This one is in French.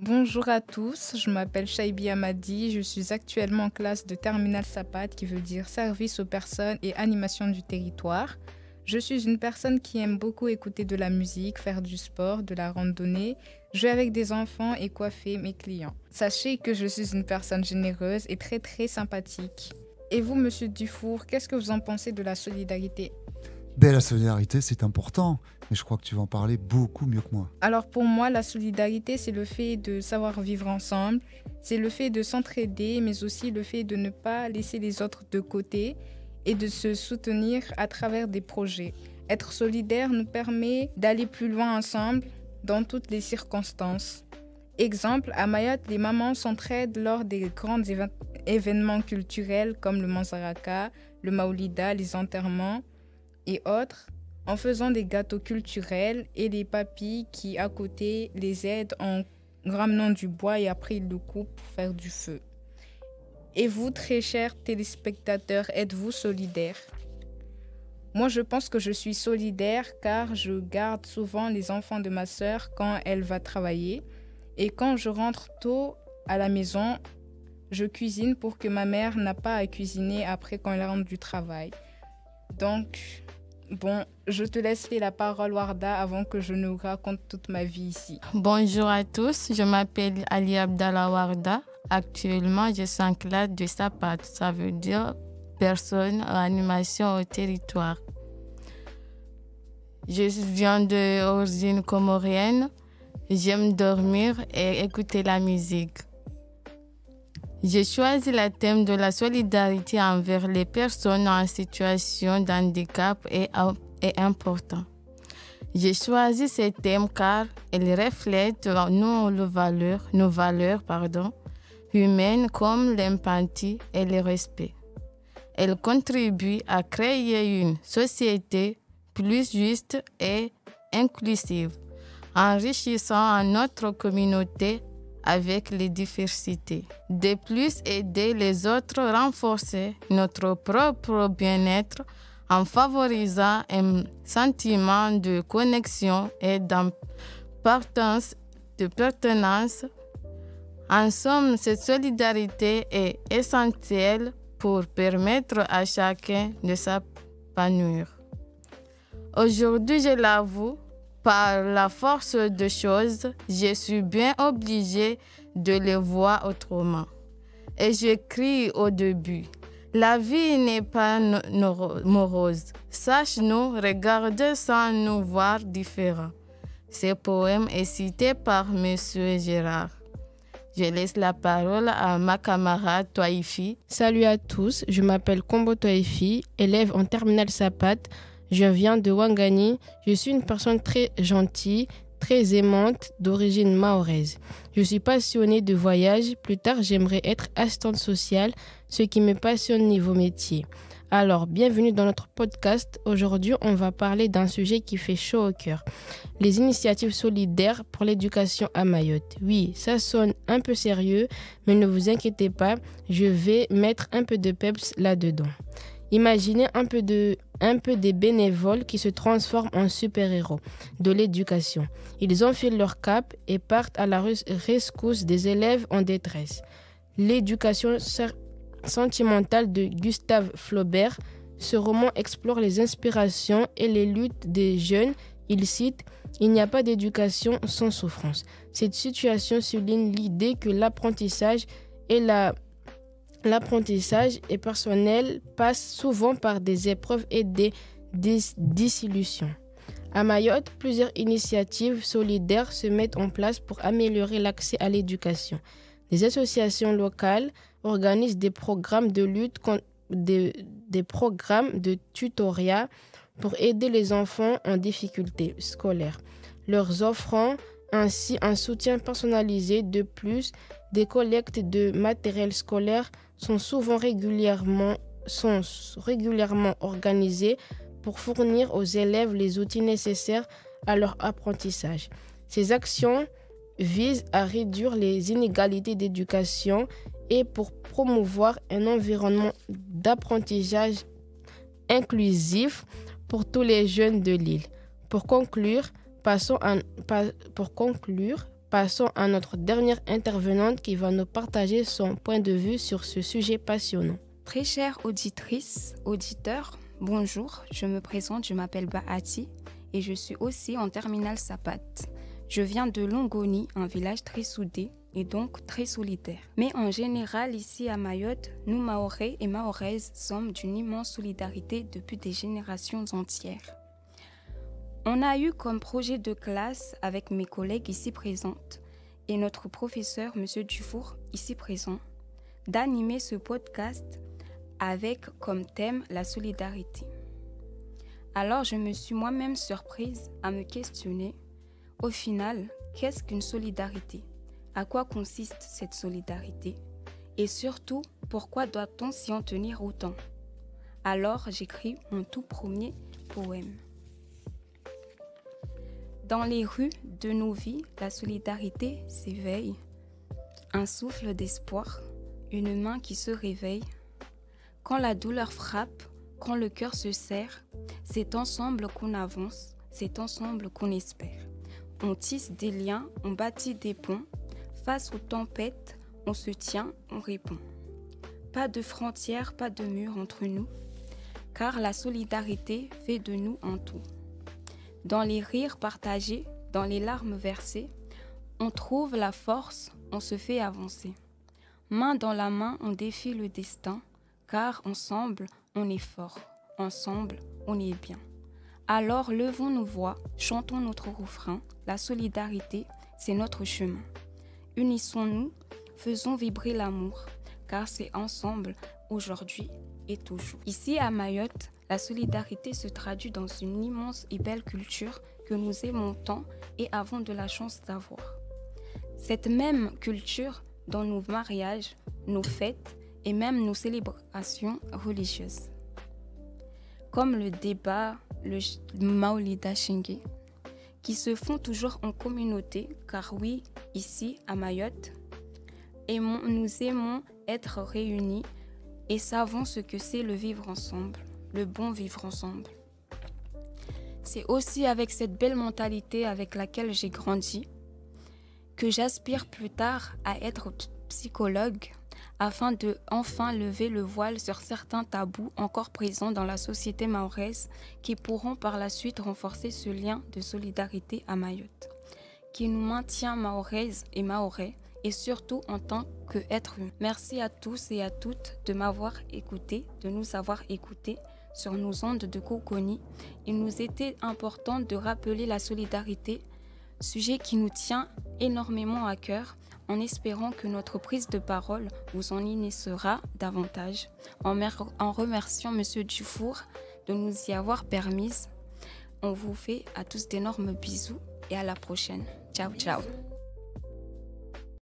Bonjour à tous, je m'appelle Shaibi Amadi, je suis actuellement en classe de Terminal SAPAT qui veut dire Service aux personnes et animation du territoire. Je suis une personne qui aime beaucoup écouter de la musique, faire du sport, de la randonnée, jouer avec des enfants et coiffer mes clients. Sachez que je suis une personne généreuse et très sympathique. Et vous, Monsieur Dufour, qu'est-ce que vous en pensez de la solidarité ? La solidarité, c'est important, mais je crois que tu vas en parler beaucoup mieux que moi. Alors pour moi, la solidarité, c'est le fait de savoir vivre ensemble, c'est le fait de s'entraider, mais aussi le fait de ne pas laisser les autres de côté et de se soutenir à travers des projets. Être solidaire nous permet d'aller plus loin ensemble dans toutes les circonstances. Exemple, à Mayotte, les mamans s'entraident lors des grands événements culturels comme le Manzaraka, le Maoulida, les enterrements et autres, en faisant des gâteaux culturels, et les papis qui, à côté, les aident en ramenant du bois et après ils le coupent pour faire du feu. Et vous, très chers téléspectateurs, êtes-vous solidaires ? Moi, je pense que je suis solidaire car je garde souvent les enfants de ma sœur quand elle va travailler. Et quand je rentre tôt à la maison, je cuisine pour que ma mère n'a pas à cuisiner après quand elle rentre du travail. Donc, je te laisse la parole, Warda, avant que je ne raconte toute ma vie ici. Bonjour à tous, je m'appelle Ali Abdallah Warda. Actuellement, je suis en classe de SAPAT, ça veut dire personne en animation au territoire. Je viens d'origine comorienne, j'aime dormir et écouter la musique. J'ai choisi le thème de la solidarité envers les personnes en situation de handicap est important. J'ai choisi ce thème car il reflète nos valeurs humaines comme l'empathie et le respect. Elle contribue à créer une société plus juste et inclusive, enrichissant notre communauté avec les diversités. De plus, aider les autres, renforcer notre propre bien-être en favorisant un sentiment de connexion et d'importance, de pertenance. En somme, cette solidarité est essentielle pour permettre à chacun de s'épanouir. Aujourd'hui, je l'avoue, par la force des choses, je suis bien obligée de les voir autrement. Et je crie au début, la vie n'est pas morose. Sache-nous regarder sans nous voir différents. Ce poème est cité par M. Gérard. Je laisse la parole à ma camarade Toifi. Salut à tous, je m'appelle Kombo Toifi, élève en terminale SAPAT. Je viens de Ouangani. Je suis une personne très gentille, très aimante, d'origine mahoraise. Je suis passionnée de voyage. Plus tard, j'aimerais être assistante sociale, ce qui me passionne niveau métier. Alors, bienvenue dans notre podcast. Aujourd'hui, on va parler d'un sujet qui fait chaud au cœur. Les initiatives solidaires pour l'éducation à Mayotte. Oui, ça sonne un peu sérieux, mais ne vous inquiétez pas, je vais mettre un peu de peps là-dedans. Imaginez un peu des bénévoles qui se transforment en super-héros de l'éducation. Ils enfilent leur cape et partent à la rescousse des élèves en détresse. L'éducation sentimentale de Gustave Flaubert. Ce roman explore les inspirations et les luttes des jeunes. Il cite « Il n'y a pas d'éducation sans souffrance ». Cette situation souligne l'idée que l'apprentissage est personnel, passe souvent par des épreuves et des désillusions. À Mayotte, plusieurs initiatives solidaires se mettent en place pour améliorer l'accès à l'éducation. Des associations locales organisent des programmes de lutte, des programmes de tutorat pour aider les enfants en difficulté scolaire, leur offrant ainsi un soutien personnalisé. De plus, des collectes de matériel scolaire sont régulièrement organisées pour fournir aux élèves les outils nécessaires à leur apprentissage. Ces actions visent à réduire les inégalités d'éducation et pour promouvoir un environnement d'apprentissage inclusif pour tous les jeunes de l'île. Pour conclure, Passons à notre dernière intervenante qui va nous partager son point de vue sur ce sujet passionnant. Très chères auditrices, auditeurs, bonjour, je me présente, je m'appelle Bahati et je suis aussi en terminale Sapat. Je viens de Longoni, un village très soudé et donc très solidaire. Mais en général, ici à Mayotte, nous Mahorais et Mahoraises sommes d'une immense solidarité depuis des générations entières. On a eu comme projet de classe avec mes collègues ici présentes et notre professeur, M. Dufour, ici présent, d'animer ce podcast avec comme thème la solidarité. Alors je me suis moi-même surprise à me questionner, au final, qu'est-ce qu'une solidarité? À quoi consiste cette solidarité? Et surtout, pourquoi doit-on s'y en tenir autant? Alors j'écris mon tout premier poème. Dans les rues de nos vies, la solidarité s'éveille. Un souffle d'espoir, une main qui se réveille. Quand la douleur frappe, quand le cœur se serre, c'est ensemble qu'on avance, c'est ensemble qu'on espère. On tisse des liens, on bâtit des ponts. Face aux tempêtes, on se tient, on répond. Pas de frontières, pas de murs entre nous, car la solidarité fait de nous un tout. Dans les rires partagés, dans les larmes versées, on trouve la force, on se fait avancer. Main dans la main, on défie le destin, car ensemble, on est fort, ensemble, on est bien. Alors levons nos voix, chantons notre refrain, la solidarité, c'est notre chemin. Unissons-nous, faisons vibrer l'amour, car c'est ensemble, aujourd'hui et toujours. Ici à Mayotte, la solidarité se traduit dans une immense et belle culture que nous aimons tant et avons de la chance d'avoir. Cette même culture dans nos mariages, nos fêtes et même nos célébrations religieuses. Comme le débat, le Maolida Shinge, qui se font toujours en communauté, car oui, ici à Mayotte, nous aimons être réunis et savons ce que c'est le vivre ensemble, le bon vivre ensemble. C'est aussi avec cette belle mentalité avec laquelle j'ai grandi que j'aspire plus tard à être psychologue afin de enfin lever le voile sur certains tabous encore présents dans la société mahoraise qui pourront par la suite renforcer ce lien de solidarité à Mayotte, qui nous maintient mahoraises et mahorais et surtout en tant qu'être humain. Merci à tous et à toutes de m'avoir écouté, de nous avoir écoutés sur nos ondes de Coconi. Il nous était important de rappeler la solidarité, sujet qui nous tient énormément à cœur, en espérant que notre prise de parole vous en initiera davantage. En remerciant M. Dufour de nous y avoir permis, on vous fait à tous d'énormes bisous et à la prochaine. Ciao, ciao.